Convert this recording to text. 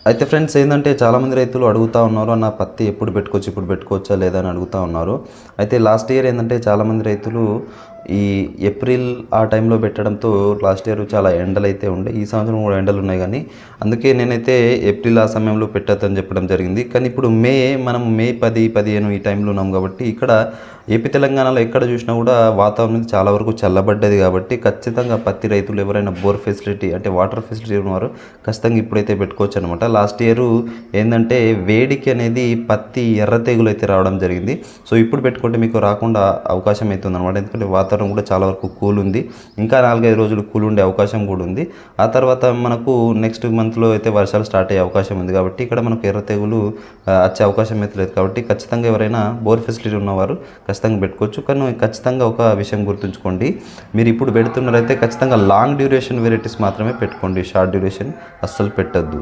అయితే ఫ్రెండ్స్ ఏందంటే చాలామంది రైతులు అడుగుతా ఉన్నారు, అన్న పత్తి ఎప్పుడు పెట్టుకోవచ్చు, ఇప్పుడు పెట్టుకోవచ్చా లేదా అని అడుగుతా ఉన్నారు. అయితే లాస్ట్ ఇయర్ ఏంటంటే చాలామంది రైతులు ఈ ఏప్రిల్ ఆ టైంలో పెట్టడంతో లాస్ట్ ఇయర్ చాలా ఎండలైతే ఉండే. ఈ సంవత్సరం కూడా ఎండలు ఉన్నాయి, కానీ అందుకే నేనైతే ఏప్రిల్ ఆ సమయంలో పెట్టద్దని చెప్పడం జరిగింది. కానీ ఇప్పుడు మనం మే 10, 15 ఈ టైంలో ఉన్నాం కాబట్టి ఇక్కడ ఏపీ తెలంగాణలో ఎక్కడ చూసినా కూడా వాతావరణం చాలా వరకు చల్లబడ్డది. కాబట్టి ఖచ్చితంగా పత్తి రైతులు ఎవరైనా బోర్ ఫెసిలిటీ అంటే వాటర్ ఫెసిలిటీ ఉన్నవారు ఖచ్చితంగా ఇప్పుడైతే పెట్టుకోవచ్చు అనమాట. లాస్ట్ ఇయర్ ఏంటంటే వేడికి అనేది పత్తి ఎర్ర తెగులు అయితే రావడం జరిగింది. సో ఇప్పుడు పెట్టుకుంటే మీకు రాకుండా అవకాశం అవుతుంది అనమాట. ఎందుకంటే వాతావరణం కూడా చాలా వరకు కూల్ ఉంది. ఇంకా 4-5 రోజులు కూల్ ఉండే అవకాశం కూడా ఉంది. ఆ తర్వాత మనకు నెక్స్ట్ మంత్లో అయితే వర్షాలు స్టార్ట్ అయ్యే అవకాశం ఉంది. కాబట్టి ఇక్కడ మనకు ఎర్ర తెగులు వచ్చే అవకాశం అయితే లేదు. కాబట్టి ఖచ్చితంగా ఎవరైనా బోర్ ఫెసిలిటీ ఉన్నవారు ఖచ్చితంగా పెట్టుకోవచ్చు. కానీ ఖచ్చితంగా ఒక విషయం గుర్తుంచుకోండి, మీరు ఇప్పుడు పెడుతున్నారైతే ఖచ్చితంగా లాంగ్ డ్యూరేషన్ వెరైటీస్ మాత్రమే పెట్టుకోండి. షార్ట్ డ్యూరేషన్ అస్సలు పెట్టద్దు.